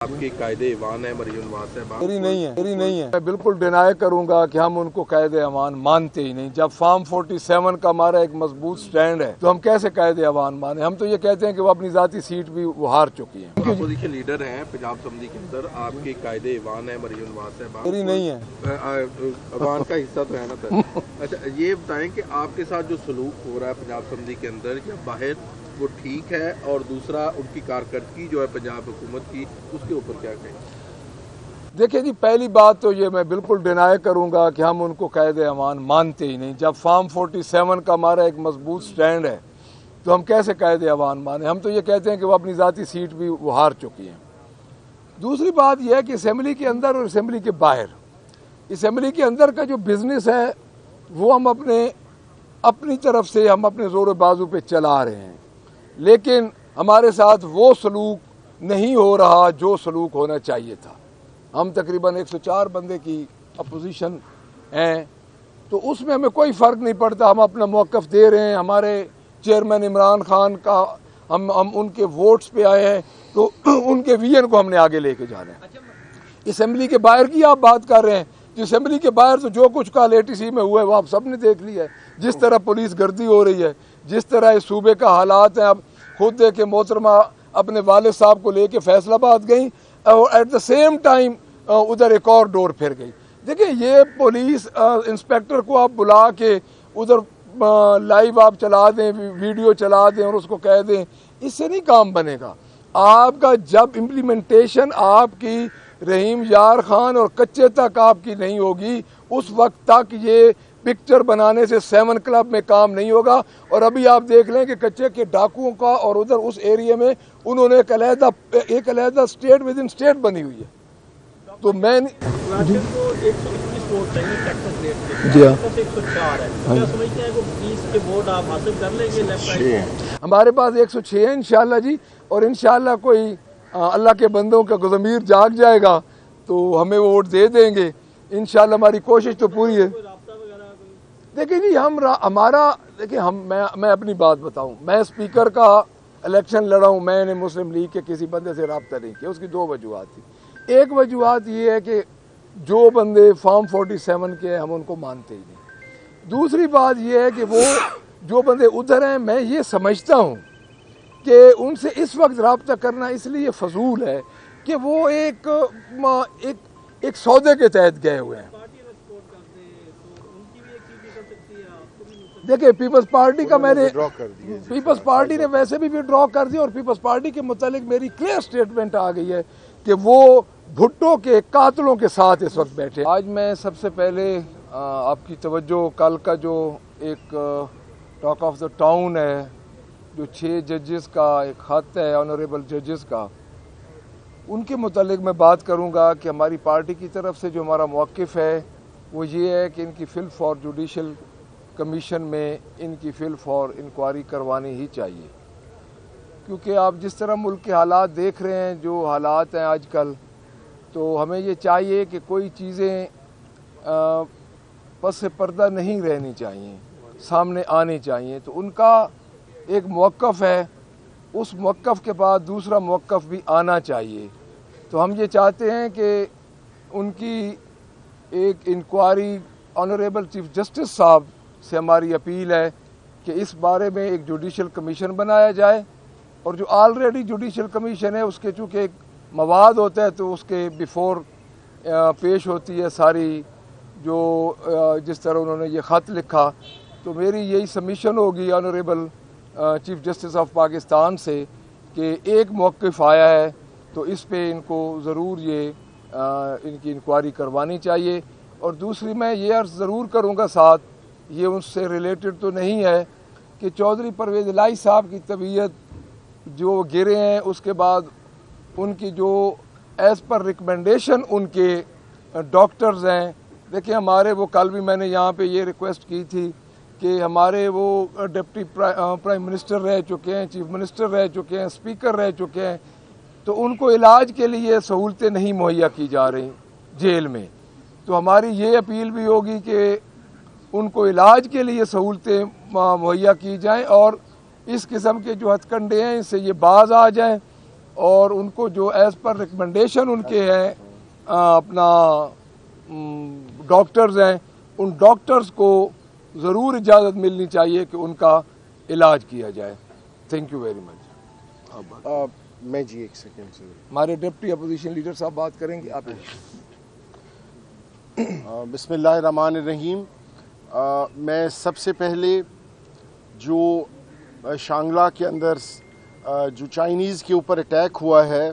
आपकी कायदे ईवान है मरियम नवाज साहब? मेरी नहीं है। मैं बिल्कुल डिनाई करूंगा कि हम उनको कायदे अवान मानते ही नहीं। जब फार्म 47 का हमारा एक मजबूत स्टैंड है तो हम कैसे कायदे अवान माने। हम तो ये कहते हैं कि वो अपनी जाती सीट भी वो हार चुकी है। अपोजिशन लीडर हैं पंजाब असम्बली के अंदर, आपकी कायदे ईवान है मरियम नवाज साहब? मेरी नहीं है। अवान का हिस्सा तो है ना सर। अच्छा ये बताएं कि आपके साथ जो सलूक हो रहा है पंजाब असम्बली के अंदर या बाहर, वो ठीक है? और दूसरा उनकी कारकर्दगी जो है पंजाब हुकूमत की, उसके ऊपर क्या कहें? देखिए जी, पहली बात तो ये मैं बिल्कुल डिनाई करूंगा कि हम उनको कायदे अवान मानते ही नहीं। जब फार्म 47 का हमारा एक मजबूत स्टैंड है तो हम कैसे कायदे अवान माने। हम तो ये कहते हैं कि वो अपनी जाती सीट भी वो हार चुकी हैं। दूसरी बात यह है कि असम्बली के अंदर और असम्बली के बाहर, असम्बली के अंदर का जो बिजनेस है वो हम अपनी तरफ से हम अपने जोर बाजू पे चला रहे हैं, लेकिन हमारे साथ वो सलूक नहीं हो रहा जो सलूक होना चाहिए था। हम तकरीबन 104 बंदे की अपोजिशन हैं, तो उसमें हमें कोई फ़र्क नहीं पड़ता। हम अपना मौक़िफ़ दे रहे हैं। हमारे चेयरमैन इमरान खान का हम उनके वोट्स पे आए हैं, तो उनके विजन को हमने आगे लेके जाना है। असम्बली के बाहर की आप बात कर रहे हैं, जो असम्बली के बाहर तो जो कुछ का लेटीसी में हुआ है वो आप सब ने देख लिया है। जिस तरह पुलिस गर्दी हो रही है, जिस तरह इस सूबे का हालात हैं, अब खुद देखे मोहतरमा अपने वालिद साहब को लेके फैसलाबाद गई और एट द सेम टाइम उधर एक और डोर फिर गई। देखिए, ये पुलिस इंस्पेक्टर को आप बुला के उधर लाइव आप चला दें, वीडियो चला दें और उसको कह दें, इससे नहीं काम बनेगा। आपका जब इम्प्लीमेंटेशन आपकी रहीम यार खान और कच्चे तक आपकी नहीं होगी, उस वक्त तक ये पिक्चर बनाने से 7 क्लब में काम नहीं होगा। और अभी आप देख लें कि कच्चे के डाकुओं का और उधर उस एरिया में उन्होंने एक अलहदा स्टेट विद इन स्टेट बनी हुई है। तो मैं हमारे पास 106 है इंशाल्लाह जी, और इंशाल्लाह कोई अल्लाह के बंदों का ज़मीर जाग जाएगा तो हमें वो वोट दे देंगे इंशाल्लाह। हमारी कोशिश तो पूरी है। देखिए जी, मैं अपनी बात बताऊं, मैं स्पीकर का इलेक्शन लड़ा हूं। मैंने मुस्लिम लीग के किसी बंदे से रब्ता नहीं किया। उसकी 2 वजूहत थी। एक वजूहत ये है कि जो बंदे फार्म 47 के हैं हम उनको मानते ही नहीं। दूसरी बात ये है कि वो जो बंदे उधर हैं, मैं ये समझता हूँ कि उनसे इस वक्त रब्ता करना इसलिए फजूल है कि वो एक सौदे के तहत गए हुए हैं। देखिए, पीपल्स पार्टी का पीपल्स पार्टी ने वैसे भी विड्रॉ कर दिया, और पीपल्स पार्टी के मुतालिक मेरी क्लियर स्टेटमेंट आ गई है कि वो भुट्टो के कातलों के साथ इस वक्त बैठे। आज मैं सबसे पहले आपकी तवज्जो, कल का जो एक टॉक ऑफ द टाउन है, जो 6 जजेस का एक ख़त है ऑनरेबल जजेस का, उनके मुतालिक मैं बात करूंगा कि हमारी पार्टी की तरफ से जो हमारा मौक़िफ़ है वो ये है कि इनकी फिल फॉर जुडिशल कमीशन में इनकी फिल फॉर इंक्वायरी करवानी ही चाहिए। क्योंकि आप जिस तरह मुल्क के हालात देख रहे हैं, जो हालात हैं आजकल, तो हमें ये चाहिए कि कोई चीज़ें पस पर्दा नहीं रहनी चाहिए, सामने आनी चाहिए। तो उनका एक मौक़िफ़ है, उस मौक़िफ़ के बाद दूसरा मौक़िफ़ भी आना चाहिए। तो हम ये चाहते हैं कि उनकी एक इंक्वायरी, ऑनरेबल चीफ जस्टिस साहब से हमारी अपील है कि इस बारे में एक जुडिशल कमीशन बनाया जाए। और जो ऑलरेडी जुडिशल कमीशन है उसके चूँकि एक मवाद होता है तो उसके बिफोर पेश होती है सारी जो जिस तरह उन्होंने ये ख़त लिखा। तो मेरी यही सबमिशन होगी honourable chief justice of Pakistan से कि एक मौक़िफ़ आया है तो इस पे इनको ज़रूर ये इनकी इंक्वायरी करवानी चाहिए। और दूसरी मैं ये अर्ज़ ज़रूर करूँगा, साथ ये उससे रिलेटेड तो नहीं है, कि चौधरी परवेज़ इलाही साहब की तबीयत जो गिरे हैं, उसके बाद उनकी जो एज़ पर रिकमेंडेशन उनके डॉक्टर्स हैं। देखिए, हमारे वो कल भी मैंने यहाँ पे ये रिक्वेस्ट की थी कि हमारे वो डिप्टी प्राइम मिनिस्टर रह चुके हैं, चीफ मिनिस्टर रह चुके हैं, स्पीकर रह चुके हैं, तो उनको इलाज के लिए सहूलतें नहीं मुहैया की जा रही जेल में। तो हमारी ये अपील भी होगी कि उनको इलाज के लिए सहूलतें मुहैया की जाएं और इस किस्म के जो हथकंडे हैं इससे ये बाज आ जाएं اور ان کو جو ایز پر ریکمنڈیشن ان کے ہیں اپنا ڈاکٹرز ہیں، ان ڈاکٹرز کو ضرور اجازت ملنی چاہیے کہ ان کا علاج کیا جائے. Thank you very much. میں جی ایک سیکنڈ سے ہمارے ڈپٹی اپوزیشن لیڈر صاحب بات کریں گے. آپ بسم اللہ الرحمن الرحیم. میں سب سے پہلے جو شانگلہ کے اندر جو چائنیز کے اوپر اٹیک ہوا ہے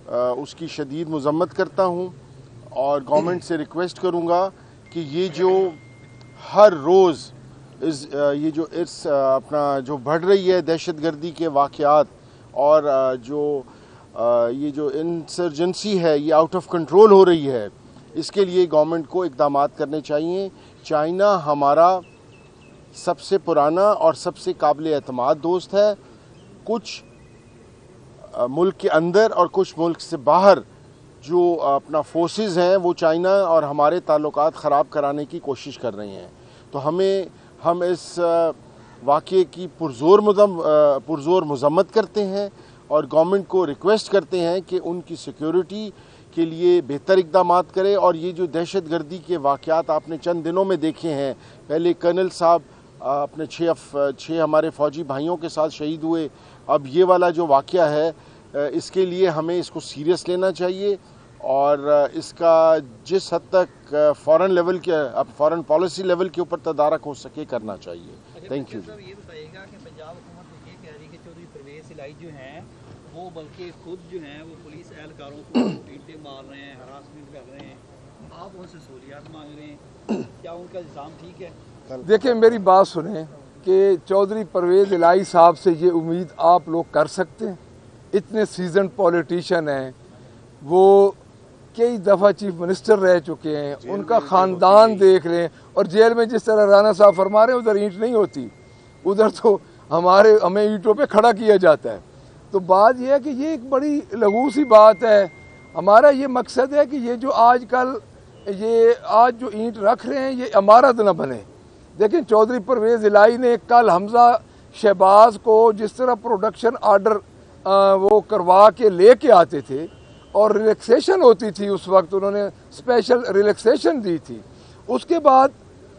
اس کی شدید مذمت کرتا ہوں اور گورنمنٹ سے ریکویسٹ کروں گا کہ یہ جو ہر روز یہ جو اپنا جو بڑھ رہی ہے دہشت گردی کے واقعات اور یہ جو انسرجنسی ہے یہ آؤٹ آف کنٹرول ہو رہی ہے، اس کے لیے گورنمنٹ کو اقدامات کرنے چاہیے. چائنا ہمارا سب سے پرانا اور سب سے قابل اعتماد دوست ہے. کچھ ملک کے اندر اور کچھ ملک سے باہر جو اپنا فورسز ہیں وہ چائنا اور ہمارے تعلقات خراب کرانے کی کوشش کر رہے ہیں. تو ہم اس واقعے کی پرزور مذمت کرتے ہیں اور گورنمنٹ کو ریکویسٹ کرتے ہیں کہ ان کی سیکیورٹی کے لیے بہتر اقدامات کرے. اور یہ جو دہشت گردی کے واقعات آپ نے چند دنوں میں دیکھے ہیں، پہلے کرنل صاحب اپنے 6 ہمارے فوجی بھائیوں کے ساتھ شہید ہوئے، اب یہ والا جو واقعہ ہے اس کے لیے ہمیں اس کو سیریس لینا چاہیے اور اس کا جس حد تک فورن لیول کے فورن پالیسی لیول کے اوپر تدارک ہو سکے کرنا چاہیے. Thank you. یہ بتائیے گا کہ پنجاب حکومت یہ کہہ رہی ہے کہ چودھری پرویز الہی جو ہیں وہ بلکہ خود جو ہیں وہ پولیس اہلکاروں کو اینٹیں مار رہے ہیں، ہراسمنٹ کر رہے ہیں، آپ ان سے سہولیات مانگ رہے ہیں، کیا ان کا الزام ٹھیک ہے؟ دیکھیں میری بات سنیں کہ چودھری پرویز الہی صاحب سے یہ امید آپ لوگ کر سکتے ہیں؟ اتنے سیزنڈ پولیٹیشین ہیں، وہ کئی دفعہ چیف منسٹر رہ چکے ہیں، ان کا خاندان دیکھ لیں. اور جیل میں جس طرح رانا صاحب فرما رہے ہیں ادھر اینٹ نہیں ہوتی، ادھر تو ہمیں اینٹوں پہ کھڑا کیا جاتا ہے. تو بات یہ ہے کہ یہ ایک بڑی لغو سی بات ہے. ہمارا یہ مقصد ہے کہ یہ جو آج جو اینٹ رکھ رہے ہیں یہ عمارت نہ بنے. دیکھیں چودھری پرویز الہی نے کل حمزہ شہباز کو جس طرح پروڈکشن آرڈر وہ کروا کے لے کے آتے تھے اور ریلیکسیشن ہوتی تھی، اس وقت انہوں نے اسپیشل ریلیکسیشن دی تھی. اس کے بعد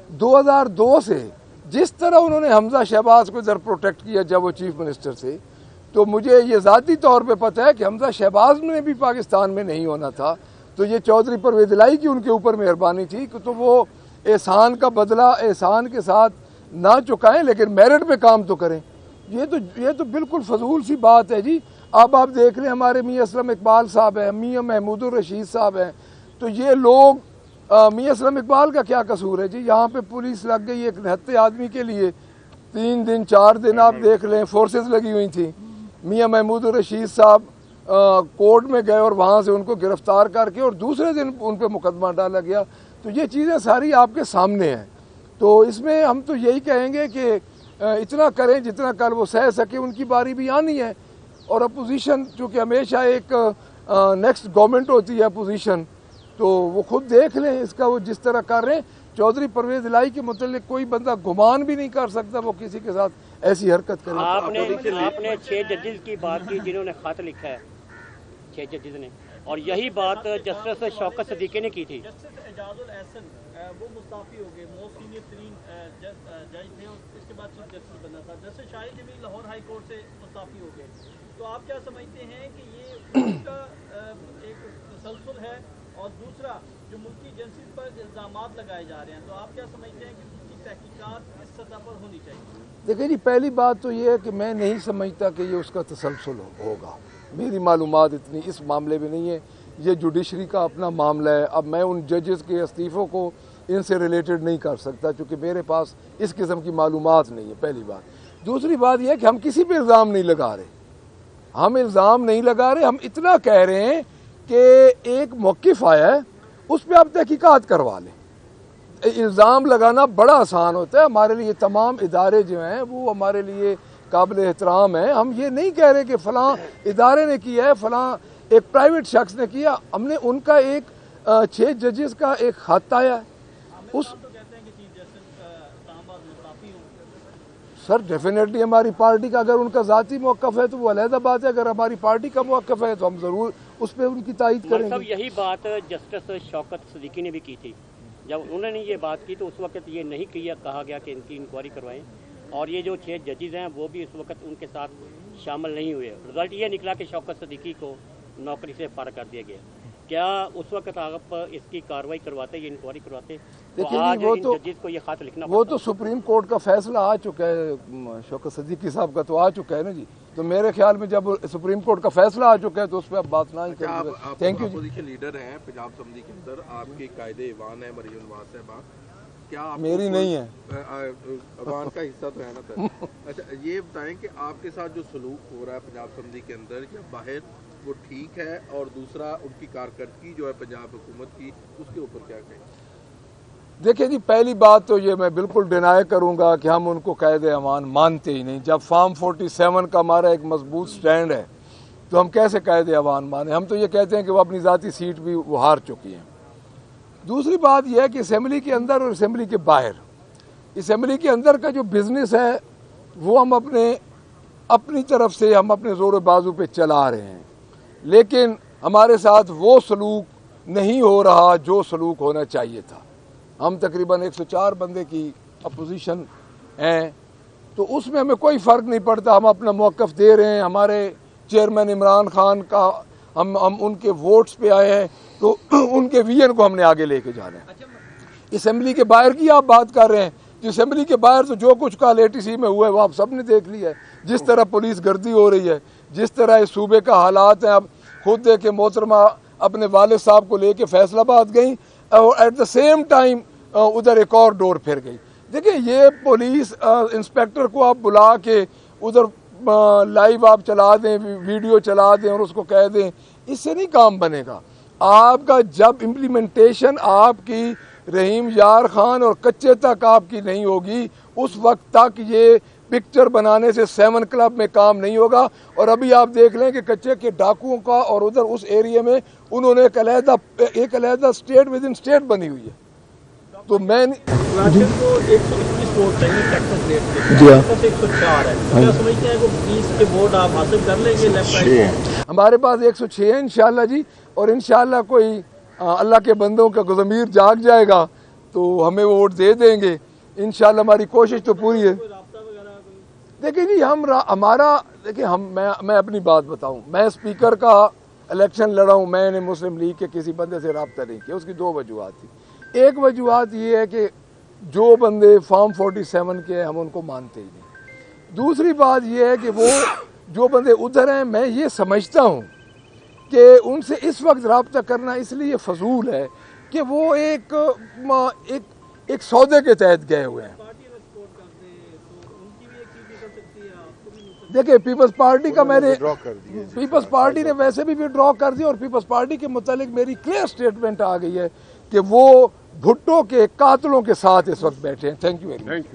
2002 سے جس طرح انہوں نے حمزہ شہباز کو ادھر پروٹیکٹ کیا جب وہ چیف منسٹر تھے، تو مجھے یہ ذاتی طور پہ پتہ ہے کہ حمزہ شہباز نے بھی پاکستان میں نہیں ہونا تھا. تو یہ چودھری پرویز الہی کی ان کے اوپر مہربانی تھی کہ تو وہ احسان کا بدلہ احسان کے ساتھ نہ چکائیں لیکن میرٹ پہ کام تو کریں. یہ تو بالکل فضول سی بات ہے جی. اب آپ دیکھ رہے ہیں ہمارے میاں اسلم اقبال صاحب ہیں، میاں محمود الرشید صاحب ہیں، تو یہ لوگ میاں اسلم اقبال کا کیا قصور ہے جی؟ یہاں پہ پولیس لگ گئی ایک نہتے آدمی کے لیے، 3 دن 4 دن آپ دیکھ لیں فورسز لگی ہوئی تھیں. میاں محمود الرشید صاحب کورٹ میں گئے اور وہاں سے ان کو گرفتار کر کے اور دوسرے دن ان پہ مقدمہ ڈالا گیا. تو یہ چیزیں ساری آپ کے سامنے ہیں. تو اس میں ہم تو یہی کہیں گے کہ اتنا کریں جتنا کل وہ سہ سکے. ان کی باری بھی آنی ہے اور اپوزیشن چونکہ ہمیشہ ایک نیکسٹ گورنمنٹ ہوتی ہے اپوزیشن، تو وہ خود دیکھ لیں اس کا وہ جس طرح کر رہے ہیں. چودھری پرویز الہی کے متعلق کوئی بندہ گمان بھی نہیں کر سکتا وہ کسی کے ساتھ ایسی حرکت کرے. آپ نے 6 ججز کی بات کی جنہوں نے خط لکھا ہے، 6 ججز نے، اور یہی بات جسٹس شوکت صدیقی نے کی تھی. جسٹس اعجاز الحسن وہ مستعفی ہو گئے، موسٹ سینئر ترین جج تھے، اس کے بعد چیف جسٹس بنا تھا. جسٹس شاہد جمیل لاہور ہائی کورٹ سے مستعفی ہو گئے. تو آپ کیا سمجھتے ہیں کہ یہ اس کا ایک تسلسل ہے؟ اور دوسرا جو ملکی ایجنسیز پر الزامات لگائے جا رہے ہیں، تو آپ کیا سمجھتے ہیں کہ اس کی تحقیقات کس سطح پر ہونی چاہیے؟ دیکھیں جی پہلی بات تو یہ ہے کہ میں نہیں سمجھتا کہ یہ اس کا تسلسل ہوگا. میری معلومات اتنی اس معاملے میں نہیں ہے. یہ جوڈیشری کا اپنا معاملہ ہے. اب میں ان ججز کے استعفوں کو ان سے ریلیٹڈ نہیں کر سکتا چونکہ میرے پاس اس قسم کی معلومات نہیں ہے، پہلی بات. دوسری بات یہ ہے کہ ہم کسی پہ الزام نہیں لگا رہے. ہم اتنا کہہ رہے ہیں کہ ایک موقف آیا ہے اس پہ آپ تحقیقات کروا لیں. الزام لگانا بڑا آسان ہوتا ہے. ہمارے لیے تمام ادارے جو ہیں وہ ہمارے لیے قابل احترام ہیں. ہم یہ نہیں کہہ رہے کہ فلاں ادارے نے کیا ہے، فلاں ایک پرائیویٹ شخص نے کیا. ہم نے ان کا ایک 6 ججز کا ایک خط آیا ہے. सर डेफिनेटली हमारी पार्टी का अगर उनका ज़ाती मौक़िफ़ है तो वो अलहदा बात है, अगर हमारी पार्टी का मौक़िफ़ है तो हम ज़रूर उस पर उनकी तायीद करेंगे। सब यही बात जस्टिस शौकत सिद्दीकी ने भी की थी। जब उन्होंने ये बात की तो उस वक्त ये नहीं कहा गया कि इनकी इंक्वायरी करवाएं, और ये जो 6 जजेस हैं वो भी उस वक्त उनके साथ शामिल नहीं हुए। रिजल्ट ये निकला कि शौकत सिद्दीकी को नौकरी से फारग कर दिया गया। क्या उस वक्त आप इसकी कार्रवाई करवाते, ये इंक्वायरी करवाते तो आज इन जजेस को ये खत लिखना वो तो सुप्रीम कोर्ट का फैसला आ चुका है, शौकत सिद्दीकी साहब का तो आ चुका है ना जी। तो मेरे ख्याल में जब सुप्रीम कोर्ट का फैसला आ चुका है तो उस पर आप बात ना ही करेंगे। Thank you. अपोजिशन लीडर हैं पंजाब असेंबली के अंदर, आपके कायदे ईवान है मरीम नवाज साहबा, क्या आपको मेरी नहीं है, अवान का हिस्सा तो है ना सर। अच्छा ये बताएं कि आपके साथ जो सलूक हो रहा है पंजाब असेंबली के अंदर या बाहर वो ठीक है, और दूसरा उनकी कारकर्दगी जो है पंजाब हुकूमत की, उसके ऊपर क्या कहें? देखिए जी, पहली बात तो ये मैं बिल्कुल डिनाई करूंगा कि हम उनको कायदे अमान मानते ही नहीं। जब फार्म 47 का हमारा एक मजबूत स्टैंड है तो हम कैसे कायदे अमान माने? हम तो ये कहते हैं कि वो अपनी ज़ाती सीट भी वो हार चुकी हैं। दूसरी बात यह है कि असेंबली के अंदर और असेंबली के बाहर, असेंबली के अंदर का जो बिज़नेस है वो हम अपनी तरफ से हम अपने ज़ोर बाजू पे चला रहे हैं, लेकिन हमारे साथ वो सलूक नहीं हो रहा जो सलूक होना चाहिए था। हम तकरीबन 104 बंदे की अपोजिशन हैं, तो उसमें हमें कोई फ़र्क नहीं पड़ता। हम अपना मौक़िफ़ दे रहे हैं। हमारे चेयरमैन इमरान खान का हम उनके वोट्स पे आए हैं, तो उनके विजन को हमने आगे लेके जाना है। असेंबली के बाहर की आप बात कर रहे हैं, तो असेंबली के बाहर तो जो कुछ का लेटीसी में हुआ है वो आप सब ने देख लिया है। जिस तरह पुलिस गर्दी हो रही है, जिस तरह इस सूबे का हालात हैं, आप खुद देखे मोहतरमा अपने वालिद साहब को लेके फैसलाबाद गई और एट द सेम टाइम उधर एक और डोर फिर गई। देखिए ये पुलिस इंस्पेक्टर को आप बुला के उधर लाइव आप चला दें, वीडियो चला दें और उसको कह दें, इससे नहीं काम बनेगा। आपका जब इम्प्लीमेंटेशन आपकी रहीम यार खान और कच्चे तक आपकी नहीं होगी, उस वक्त तक ये पिक्चर बनाने से 7 क्लब में काम नहीं होगा। और अभी आप देख लें कि कच्चे के डाकुओं का और उधर उस एरिया में उन्होंने एक अलहदा स्टेट विद इन स्टेट बनी हुई है। तो मैं को 121 वोट चाहिए टेक्सास रेट के, टेक्सास 104 है। क्या समझते हैं वो 20 के वोट आप हासिल कर लेंगे लेफ्ट राइट? हमारे पास 106 है इंशाल्लाह जी, और इंशाल्लाह कोई अल्लाह के बंदों का ज़मीर जाग जाएगा तो हमें वो वोट दे देंगे इंशाल्लाह। हमारी कोशिश तो पूरी है। देखिए जी, देखिए मैं अपनी बात बताऊं, मैं स्पीकर का इलेक्शन लड़ा हूं, मैंने मुस्लिम लीग के किसी बंदे से रब्ता नहीं किया। उसकी 2 वजूहत थी। एक वजूहत ये है कि जो बंदे फॉर्म 47 के हैं हम उनको मानते ही नहीं। दूसरी बात ये है कि वो जो बंदे उधर हैं, मैं ये समझता हूँ कि उनसे इस वक्त रब्ता करना इसलिए फजूल है कि वो एक सौदे के तहत गए हुए हैं। देखिए पीपल्स पार्टी का पीपल्स पार्टी ने वैसे भी विड्रॉ कर दिया, और पीपल्स पार्टी के मुतालिक मेरी क्लियर स्टेटमेंट आ गई है कि वो भुट्टो के कातलों के साथ इस वक्त बैठे हैं। Thank you very much.